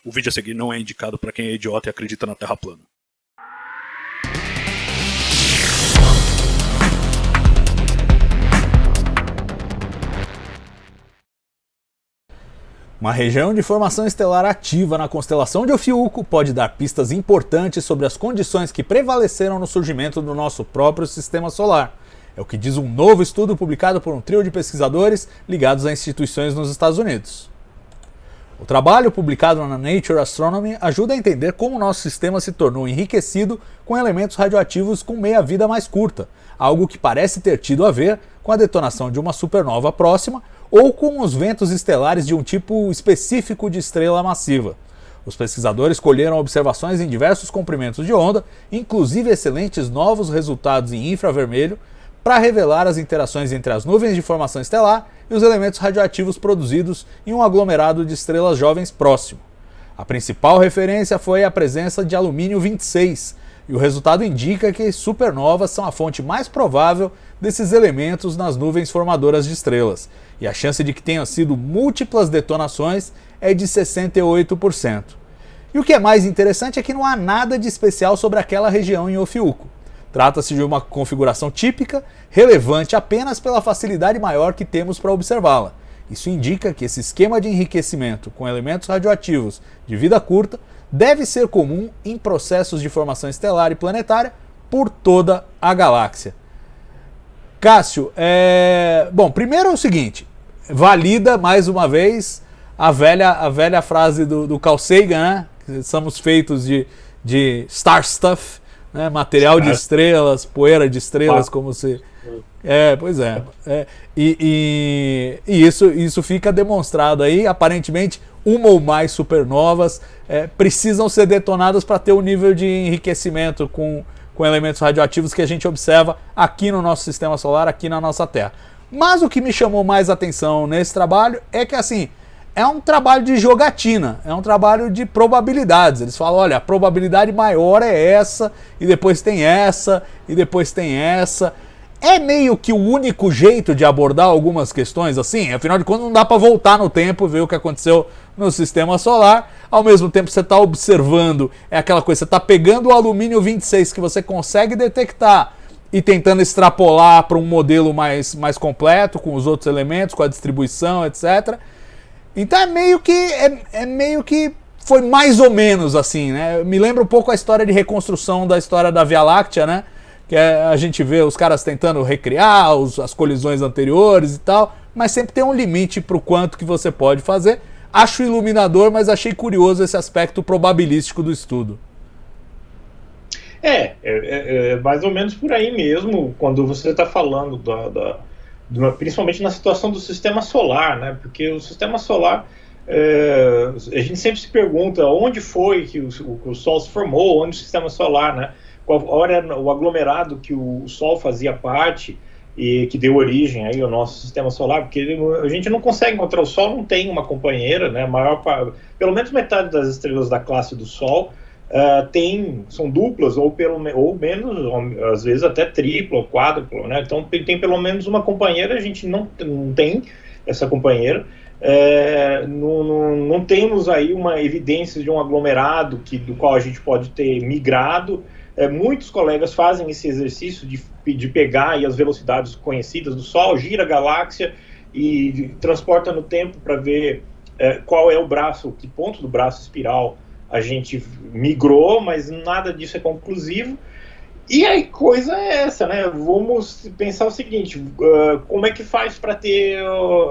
O vídeo a seguir não é indicado para quem é idiota e acredita na Terra plana. Uma região de formação estelar ativa na constelação de Ofiuco pode dar pistas importantes sobre as condições que prevaleceram no surgimento do nosso próprio sistema solar. É o que diz um novo estudo publicado por um trio de pesquisadores ligados a instituições nos Estados Unidos. O trabalho, publicado na Nature Astronomy, ajuda a entender como o nosso sistema se tornou enriquecido com elementos radioativos com meia-vida mais curta, algo que parece ter tido a ver com a detonação de uma supernova próxima ou com os ventos estelares de um tipo específico de estrela massiva. Os pesquisadores colheram observações em diversos comprimentos de onda, inclusive excelentes novos resultados em infravermelho, para revelar as interações entre as nuvens de formação estelar e os elementos radioativos produzidos em um aglomerado de estrelas jovens próximo. A principal referência foi a presença de alumínio 26, e o resultado indica que supernovas são a fonte mais provável desses elementos nas nuvens formadoras de estrelas, e a chance de que tenham sido múltiplas detonações é de 68%. E o que é mais interessante é que não há nada de especial sobre aquela região em Ofiuco. Trata-se de uma configuração típica, relevante apenas pela facilidade maior que temos para observá-la. Isso indica que esse esquema de enriquecimento com elementos radioativos de vida curta deve ser comum em processos de formação estelar e planetária por toda a galáxia. Cássio, bom, primeiro é o seguinte, valida mais uma vez a velha frase do Carl Sagan, né? Que somos feitos de star stuff, né? Material de estrelas, poeira de estrelas, como se... Pois é. E isso fica demonstrado aí, aparentemente uma ou mais supernovas precisam ser detonadas para ter o nível de enriquecimento com elementos radioativos que a gente observa aqui no nosso sistema solar, aqui na nossa Terra. Mas o que me chamou mais atenção nesse trabalho é que, assim, é um trabalho de jogatina, é um trabalho de probabilidades. Eles falam, olha, a probabilidade maior é essa, e depois tem essa, e depois tem essa. É meio que o único jeito de abordar algumas questões assim, afinal de contas não dá para voltar no tempo e ver o que aconteceu no sistema solar, ao mesmo tempo você está observando, é aquela coisa, você está pegando o alumínio 26 que você consegue detectar e tentando extrapolar para um modelo mais completo, com os outros elementos, com a distribuição, etc. Então é meio que foi mais ou menos assim, né? Me lembra um pouco a história de reconstrução da história da Via Láctea, né? Que a gente vê os caras tentando recriar as colisões anteriores e tal, mas sempre tem um limite para o quanto que você pode fazer. Acho iluminador, mas achei curioso esse aspecto probabilístico do estudo. Mais ou menos por aí mesmo, quando você está falando principalmente na situação do sistema solar, né? Porque o sistema solar, a gente sempre se pergunta onde foi que o Sol se formou, onde o sistema solar, né? Qual era o aglomerado que o Sol fazia parte e que deu origem aí ao nosso sistema solar, porque a gente não consegue encontrar, o Sol não tem uma companheira, né? Pelo menos metade das estrelas da classe do Sol são duplas, ou menos, às vezes até tripla ou quádrupla, né? Então tem pelo menos uma companheira, a gente não tem essa companheira. Não temos aí uma evidência de um aglomerado do qual a gente pode ter migrado. Muitos colegas fazem esse exercício de pegar aí as velocidades conhecidas do Sol, gira a galáxia e transporta no tempo para ver qual é o braço, que ponto do braço espiral a gente migrou, mas nada disso é conclusivo. E a coisa é essa, né? Vamos pensar o seguinte, como é que faz para ter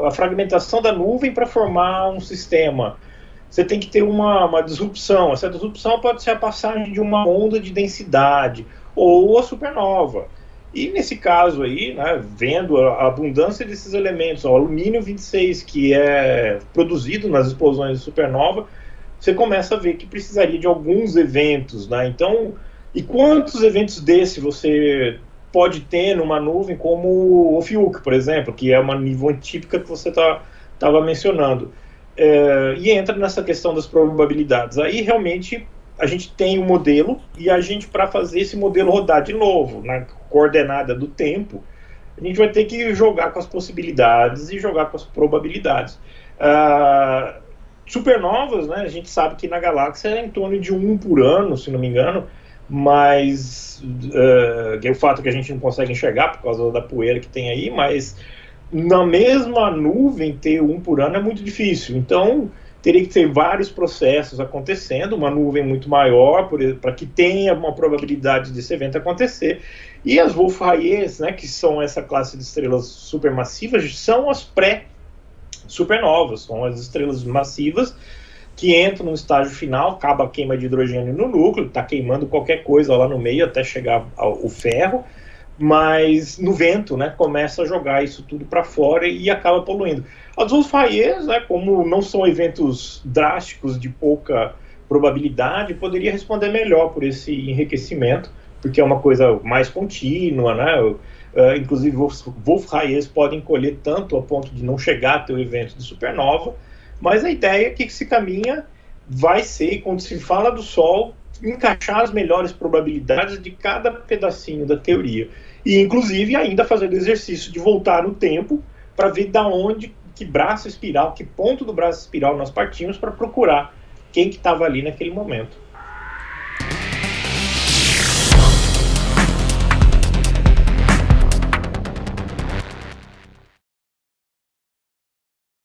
a fragmentação da nuvem para formar um sistema? Você tem que ter uma disrupção. Essa disrupção pode ser a passagem de uma onda de densidade ou a supernova. E nesse caso aí, né, vendo a abundância desses elementos, o alumínio 26 que é produzido nas explosões de supernova, você começa a ver que precisaria de alguns eventos, né? Então, e quantos eventos desse você pode ter numa nuvem como o Ofiuco, por exemplo, que é uma nuvem típica que você estava mencionando. E entra nessa questão das probabilidades. Aí realmente a gente tem um modelo e a gente, para fazer esse modelo rodar de novo na coordenada do tempo, a gente vai ter que jogar com as possibilidades e jogar com as probabilidades. supernovas, né, a gente sabe que na galáxia é em torno de 1 por ano, se não me engano, mas é o fato que a gente não consegue enxergar por causa da poeira que tem aí, mas na mesma nuvem ter 1 por ano é muito difícil. Então teria que ter vários processos acontecendo, uma nuvem muito maior para que tenha uma probabilidade desse evento acontecer. E as Wolf-Rayet, né, que são essa classe de estrelas supermassivas, são as pré-supernovas, são as estrelas massivas que entram no estágio final, acaba a queima de hidrogênio no núcleo, está queimando qualquer coisa lá no meio até chegar ao ferro, mas no vento, né, começa a jogar isso tudo para fora e acaba poluindo. As Wolf-Rayet, né, como não são eventos drásticos de pouca probabilidade, poderia responder melhor por esse enriquecimento, porque é uma coisa mais contínua, né? Inclusive Wolf-Rayet podem colher tanto a ponto de não chegar a ter o evento de supernova, mas a ideia que se caminha vai ser, quando se fala do Sol, encaixar as melhores probabilidades de cada pedacinho da teoria. E, inclusive, ainda fazer o exercício de voltar no tempo para ver da onde, que braço espiral, que ponto do braço espiral nós partimos para procurar quem que estava ali naquele momento.